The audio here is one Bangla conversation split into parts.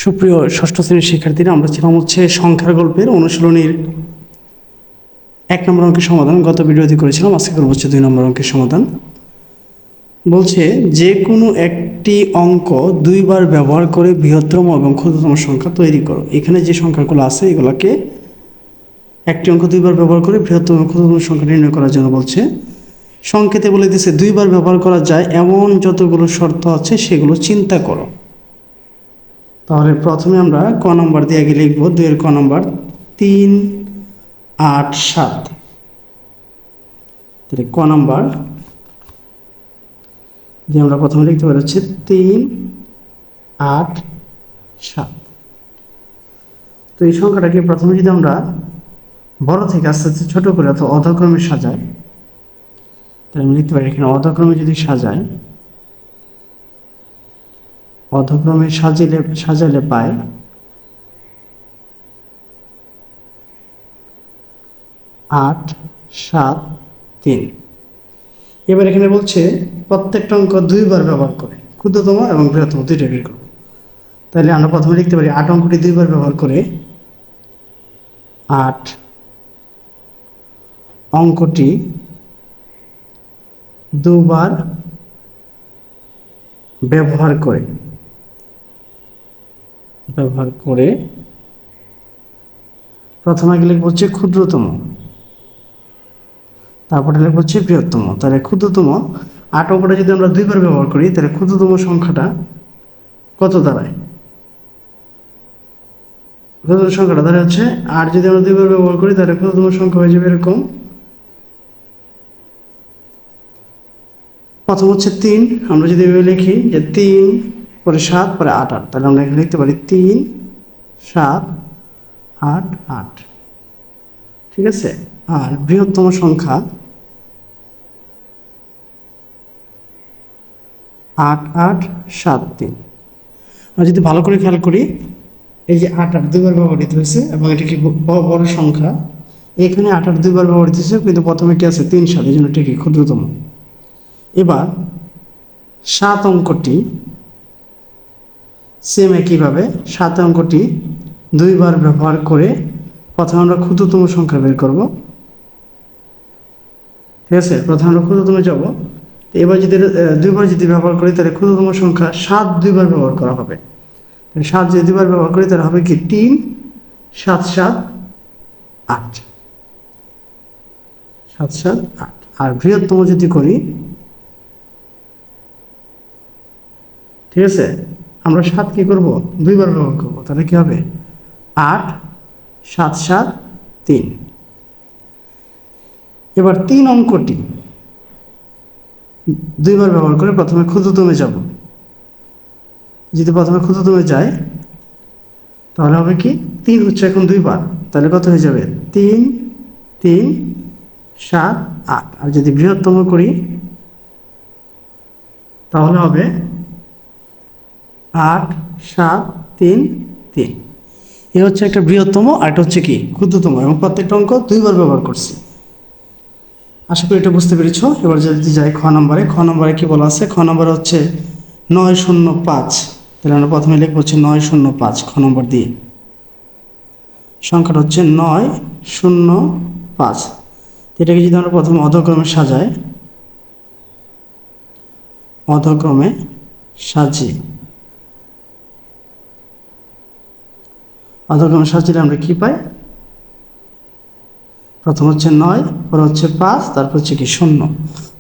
সুপ্রিয় ষষ্ঠ শ্রেণীর শিক্ষার্থীরা, আমরা ছিলাম সংখ্যার গল্পের অনুশীলনীর 1 নম্বর অঙ্কের সমাধান। গত ভিডিওতে করেছিলাম, আজকে করব 2 নম্বর অঙ্কের সমাধান। বলছে যে কোনো একটি অঙ্ক দুইবার ব্যবহার করে বৃহত্তম এবং ক্ষুদ্রতম সংখ্যা তৈরি করো। এখানে যে সংখ্যাগুলো আছে এগুলোকে একটি অঙ্ক দুইবার ব্যবহার করে বৃহত্তম এবং ক্ষুদ্রতম সংখ্যা নির্ণয় করার জন্য বলছে। সংকেতে বলে দিয়েছে দুইবার ব্যবহার করা যায় এমন যতগুলো শর্ত আছে সেগুলো চিন্তা করো। তাহলে প্রথমে আমরা ক নম্বর দিয়ে আগে লিখব। 2 ক নম্বর 3, 8, 7। তাহলে ক নম্বর দিয়ে আমরা প্রথমে লিখতে পারি 3, 8, 7। তো এই সংখ্যাটাকে প্রথমে যদি আমরা বড় থেকে আস্তে আস্তে ছোট করে অথবা অধক্রমে সাজাই, তাহলে আমি লিখতে পারি এখানে অধক্রমে যদি সাজাই, অধক্রমে সাজালে পাই 8, 7, 3। এবার এখানে বলছে প্রত্যেকটা অঙ্ক দুইবার ব্যবহার করে ক্ষুদ্রতম এবং বৃহত্তম দুইটা বের করব। তাহলে আমরা প্রথমে লিখতে পারি 8 অঙ্কটি দুইবার ব্যবহার করে 8 অঙ্কটি দুবার ব্যবহার করে প্রথমে আগে লিখব ক্ষুদ্রতম, তারপরে লিখব বৃহত্তম। তাহলে ক্ষুদ্রতম 8 অঙ্কটা যদি আমরা দুইবার ব্যবহার করি তাহলে ক্ষুদ্রতম সংখ্যাটা কত দাঁড়ায়? ক্ষুদ্রতম সংখ্যাটা দাঁড়ায় 8 যদি আমরা দুইবার ব্যবহার করি তাহলে ক্ষুদ্রতম সংখ্যা হয়ে যাবে এরকম। প্রথম 3, আমরা যদি এভাবে লিখি যে 3 পরে 7 পরে 8, 8, তাহলে আমরা এখানে লিখতে পারি 3, 7, 8, 8। ঠিক আছে। আর বৃহত্তম সংখ্যা 8, 8, 7, 3। আমরা যদি ভালো করে খেয়াল করি, এই যে 8, 8 দুইবার ব্যবহৃত হয়েছে এবং এটি কি বড় সংখ্যা। এখানে 8, 8 দুইবার ব্যবহৃত হয়েছে, কিন্তু প্রথমে কি আছে 3, 7, এই জন্য এটি কি ক্ষুদ্রতম। এবার 7 অঙ্কটি সেম একইভাবে 7 অঙ্কটি দুইবার ব্যবহার করে প্রথমে আমরা ক্ষুদ্রতম সংখ্যা বের করব। ঠিক আছে, প্রথমে আমরা ক্ষুদ্রতমে যাব। এবার যদি দুইবার যদি ব্যবহার করি তাহলে ক্ষুদ্রতম সংখ্যা 7 দুইবার ব্যবহার করা হবে। 7 যদি দুইবার ব্যবহার করি তাহলে হবে কি 3, 7, 7, 8, 7, 7, 8। আর বৃহত্তম যদি করি, ঠিক আছে, আমরা 7 কি করব দুইবার ব্যবহার করব, তাহলে কি হবে 8, 7, 7, 3। এবার 3 অঙ্কটি দুইবার ব্যবহার করে প্রথমে ক্ষুদ্রতমে যাব। যদি প্রথমে ক্ষুদ্রতমে যাই তাহলে হবে কি 3 হচ্ছে এখন দুইবার, তাহলে কত হয়ে যাবে 3, 3, 7, 8। আর যদি বৃহত্তম করি তাহলে হবে 8, 7, 3, 3। এ হচ্ছে একটা বৃহত্তম, আর এটা হচ্ছে কি ক্ষুদ্রতম, এবং প্রত্যেকটা অঙ্ক দুইবার ব্যবহার করছি। আশা করি এটা বুঝতে পেরেছ। এবার যদি যাই খ নম্বরে কি বলা আছে? খ নম্বরে 905। তাহলে আমরা প্রথমে লিখবো 905 খ নম্বর দিয়ে। সংখ্যাটা 905। এটাকে যদি আমরা প্রথমে অধক্রমে সাজাই, অধক্রমে সাজিয়ে আমরা কি পাই? প্রথম 9, পরে 5, তারপর কি 0,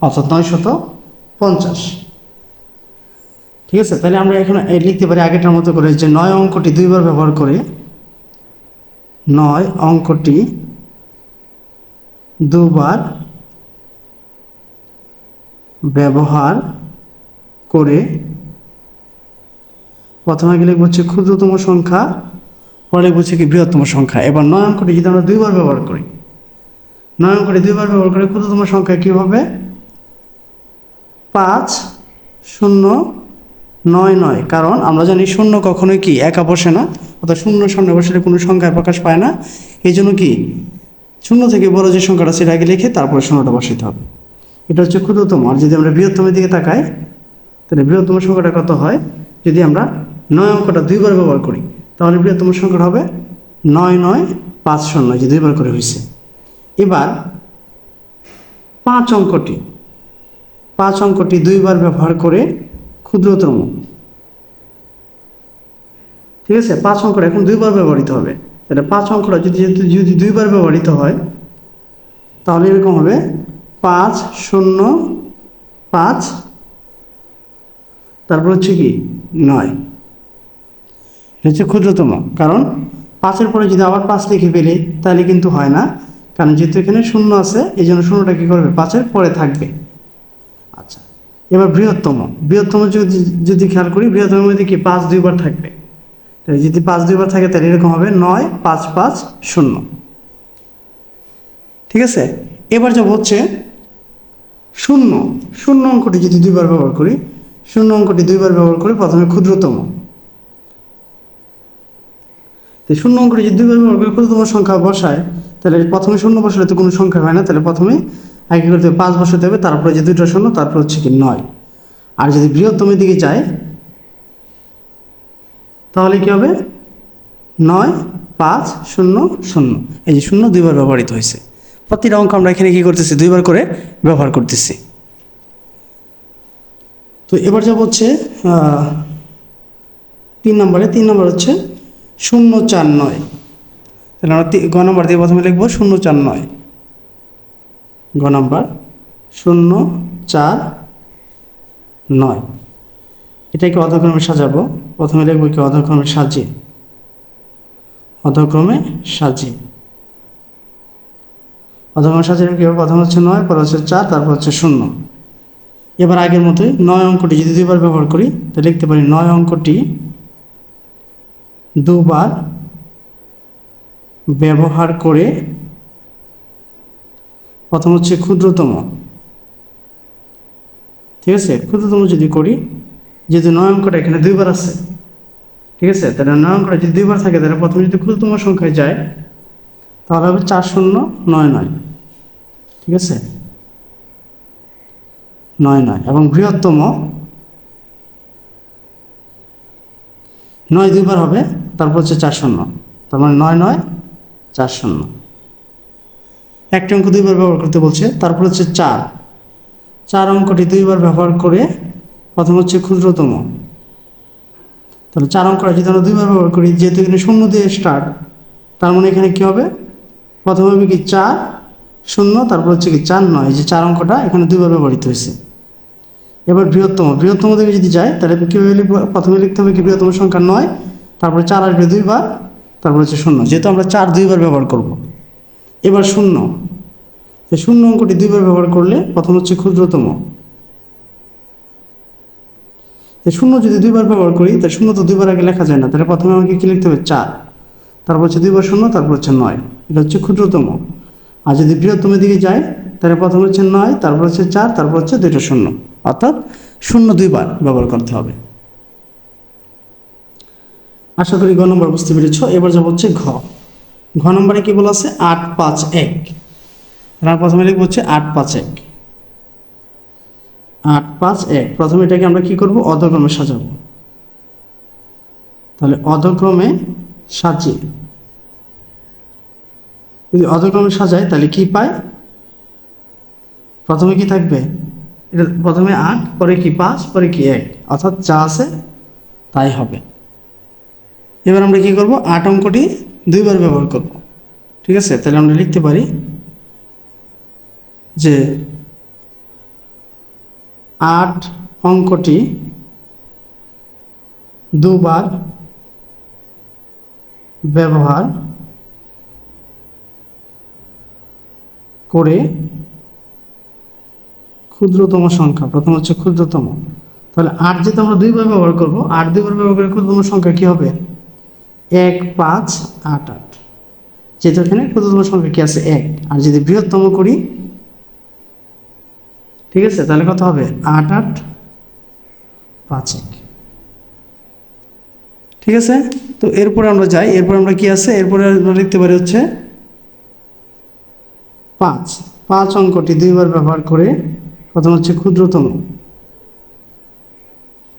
অর্থাৎ 950। ঠিক আছে, তাহলে আমরা এখন লিখতে পারি আগেটার মতো করে যে 9 অঙ্কটি দুইবার ব্যবহার করে, 9 অঙ্কটি দুবার ব্যবহার করে প্রথমে আগে লিখব ক্ষুদ্রতম সংখ্যা, পরে লিখব কি বৃহত্তম সংখ্যা। এবার 9 অঙ্কটি যদি আমরা দুইবার ব্যবহার করি, 9 অঙ্কটি দুইবার ব্যবহার করে ক্ষুদ্রতম সংখ্যা কি হবে? 5, 0, 9, 9। কারণ আমরা জানি 0 কখনোই কি একা বসে না, অর্থাৎ 0 সামনে বসলে কোনো সংখ্যায় প্রকাশ পায় না। এই জন্য কি 0 থেকে বড় যে সংখ্যাটা সেটা আগে লিখে তারপরে 0টা বসাতে হবে। এটা হচ্ছে ক্ষুদ্রতম। আর যদি আমরা বৃহত্তমের দিকে তাকাই তাহলে বৃহত্তম সংখ্যাটা কত হয়? যদি আমরা নয় অঙ্কটা দুইবার ব্যবহার করি, তাহলে বৃহত্তম সংখ্যাটা হবে 9950, যে দুইবার করে হয়েছে। এবার 5 অঙ্কটি দুইবার ব্যবহার করে ক্ষুদ্রতম, ঠিক আছে, 5 অঙ্কটা এখন দুইবার ব্যবহৃত হবে। তাহলে 5 অঙ্কটা যদি যদি দুইবার ব্যবহৃত হয় তাহলে এরকম হবে 5005, তারপর হচ্ছে কি 9, এটা হচ্ছে ক্ষুদ্রতম। কারণ 5-এর পরে যদি আবার 5 লিখে ফেলি তাহলে কিন্তু হয় না, কারণ যেহেতু এখানে শূন্য আছে এই জন্য শূন্যটা কী করবে, 5-এর পরে থাকবে। আচ্ছা, এবার বৃহত্তম যদি যদি খেয়াল করি, বৃহত্তমের মধ্যে কি 5 দুইবার থাকবে, তাই যদি 5 দুইবার থাকে তাহলে এরকম হবে 9550, ঠিক আছে। এবার যা হচ্ছে শূন্য অঙ্কটি যদি দুইবার ব্যবহার করি, প্রথমে ক্ষুদ্রতম, তো শূন্য অঙ্কটি যদি দুইবার ব্যবহার করে ক্ষুদ্রতম সংখ্যা বসায়, তাহলে প্রথমে শূন্য বসালে তো কোনো সংখ্যা হয় না, তাহলে প্রথমে আগে করতে হবে 5 বসাতে হবে, তারপরে যে দুইটা শূন্য, তারপর হচ্ছে কি 9। আর যদি বৃহত্তমের দিকে যায় তাহলে কি হবে 9500, এই যে শূন্য দুইবার ব্যবহৃত হয়েছে। প্রতিটা অঙ্ক আমরা এখানে কি করতেছি, দুইবার করে ব্যবহার করতেছি। তো এবার যাব হচ্ছে 3 নম্বরে। 3 নম্বর হচ্ছে 049, তাহলে আমরা গ নম্বর দিয়ে প্রথমে লিখবো 049, গ নম্বর 049, এটাকে অধক্রমে সাজাবো। প্রথমে লিখবো কি অধক্রমে সাজিয়ে, অধক্রমে সাজিয়ে কি হবে, প্রথমে হচ্ছে 9, পরে হচ্ছে 4, তারপর হচ্ছে 0। এবার আগের মতোই 9 অঙ্কটি যদি দুইবার ব্যবহার করি তাহলে লিখতে পারি 9 অঙ্কটি দুবার ব্যবহার করে, প্রথম হচ্ছে ক্ষুদ্রতম, ঠিক আছে, ক্ষুদ্রতম যদি করি, যেহেতু 9 অঙ্কটা এখানে দুইবার আছে, ঠিক আছে, তাহলে 9 অঙ্কটা যদি দুইবার থাকে তাহলে প্রথমে যদি ক্ষুদ্রতম সংখ্যায় যায় তাহলে হবে 4099, ঠিক আছে, 99। এবং বৃহত্তম 9 দুইবার হবে, তারপর হচ্ছে 40, তার মানে 9940। একটি অঙ্ক দুইবার ব্যবহার করতে বলছে, তারপর হচ্ছে 4 অঙ্কটি দুইবার ব্যবহার করে, প্রথম হচ্ছে ক্ষুদ্রতম, তাহলে 4 অঙ্কটা যদি আমরা দুইবার ব্যবহার করি, যেহেতু এখানে 0 দিয়ে স্টার্ট, তার মানে এখানে কি হবে, প্রথমে হবে কি 40, তারপর হচ্ছে কি 49, এই যে 4 অঙ্কটা এখানে দুইবার ব্যবহৃত হয়েছে। এবার বৃহত্তম থেকে যদি যায় তাহলে কীভাবে লিখবো, প্রথমে লিখতে হবে কি বৃহত্তম সংখ্যা 9, তারপরে 4 আসবে দুইবার, তারপর হচ্ছে 0, যেহেতু আমরা 4 দুইবার ব্যবহার করব। এবার 0, তো 0 অঙ্কটি দুইবার ব্যবহার করলে প্রথম হচ্ছে ক্ষুদ্রতম, তো 0 যদি দুইবার ব্যবহার করি তাহলে 0 তো দুইবার আগে লেখা যায় না, তাহলে প্রথমে আমাকে কী লিখতে হবে 4, তারপর হচ্ছে দুইবার 0, তারপর হচ্ছে 9, এটা হচ্ছে ক্ষুদ্রতম। আর যদি বৃহত্তমের দিকে যায় তাহলে প্রথম হচ্ছে 9, তারপর হচ্ছে 4, তারপর হচ্ছে দুইটা 0, অর্থাৎ 0 দুইবার ব্যবহার করতে হবে। আশা করি গ নম্বর বুঝতে পেরেছ। এবার যাব হচ্ছে ঘ নম্বরে কি বলা আছে 851, আমরা প্রথমে লিখবো হচ্ছে 851, প্রথমে এটাকে আমরা কি করব, অধক্রমে সাজাবো। তাহলে অধক্রমে সাজিয়ে যদি অধক্রমে সাজায় তাহলে কি পায়, প্রথমে কি থাকবে, এটা প্রথমে 8, পরে কি 5, পরে কি 1, অর্থাৎ যা আছে তাই হবে। এবার আমরা কি করব, 8 অঙ্কটি দুইবার ব্যবহার করব, ঠিক আছে, তাহলে আমরা লিখতে পারি যে 8 অঙ্কটি দুবার ব্যবহার করে ক্ষুদ্রতম সংখ্যা, প্রথম হচ্ছে ক্ষুদ্রতম, তাহলে 8 যেহেতু আমরা দুইবার ব্যবহার করব, 8 দুইবার ব্যবহার করে ক্ষুদ্রতম সংখ্যা কি হবে, 1588, যেহেতু এখানে ক্ষুদ্রতম সংখ্যা কি আছে 1। আর যদি বৃহত্তম করি, ঠিক আছে, তাহলে কত হবে 8851, ঠিক আছে। তো এরপরে আমরা যাই, এরপরে আমরা কি আছে, এরপরে আমরা লিখতে পারি হচ্ছে 5 অঙ্কটি দুইবার ব্যবহার করে, প্রথম হচ্ছে ক্ষুদ্রতম,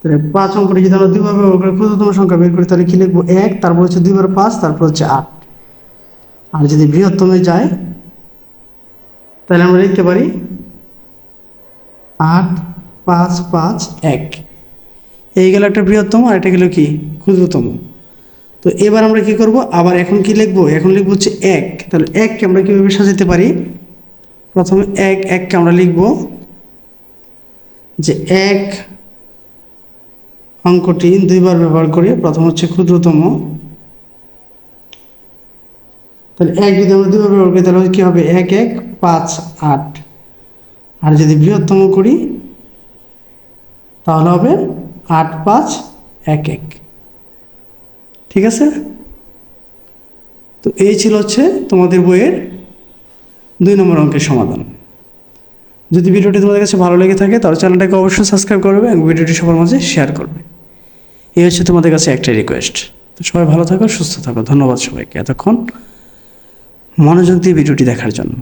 তাহলে 5 অঙ্কটি যদি আমরা দুইবার ব্যবহার করে ক্ষুদ্রতম সংখ্যা বের করি তাহলে কি লিখবো 1, তারপর হচ্ছে 2 বার 5, তারপর হচ্ছে 8। আর যদি বৃহত্তমে যায় তাহলে আমরা লিখতে পারি 8, 5, 5, 1। এই গেল একটা বৃহত্তম, আর এটা গেল কি ক্ষুদ্রতম। তো এবার আমরা কি করব, আবার এখন কি লিখবো, এখন লিখবো হচ্ছে 1। তাহলে 1কে আমরা কীভাবে সাজাতে পারি, প্রথমে 1কে আমরা লিখব যে 1 অঙ্কটি দুইবার ব্যবহার করে, প্রথম হচ্ছে ক্ষুদ্রতম। তাহলে 1 যদি আমরা দুইবার ব্যবহার করি তাহলে কী হবে, 1, 1, 5, 8। আর যদি বৃহত্তম করি তাহলে হবে 8, 5, 1, 1। ঠিক আছে। তো এই ছিল হচ্ছে তোমাদের বইয়ের 2 নম্বর অঙ্কের সমাধান। যদি ভিডিওটি তোমাদের কাছে ভালো লেগে থাকে তাহলে চ্যানেলটাকে অবশ্যই সাবস্ক্রাইব করবে এবং ভিডিওটি সবার মাঝে শেয়ার করবে। এই হচ্ছে তোমাদের কাছে একটাই রিকোয়েস্ট। তো সবাই ভালো থাকো, সুস্থ থাকো। ধন্যবাদ সবাইকে এতক্ষণ মনোযোগ দিয়ে ভিডিওটি দেখার জন্য।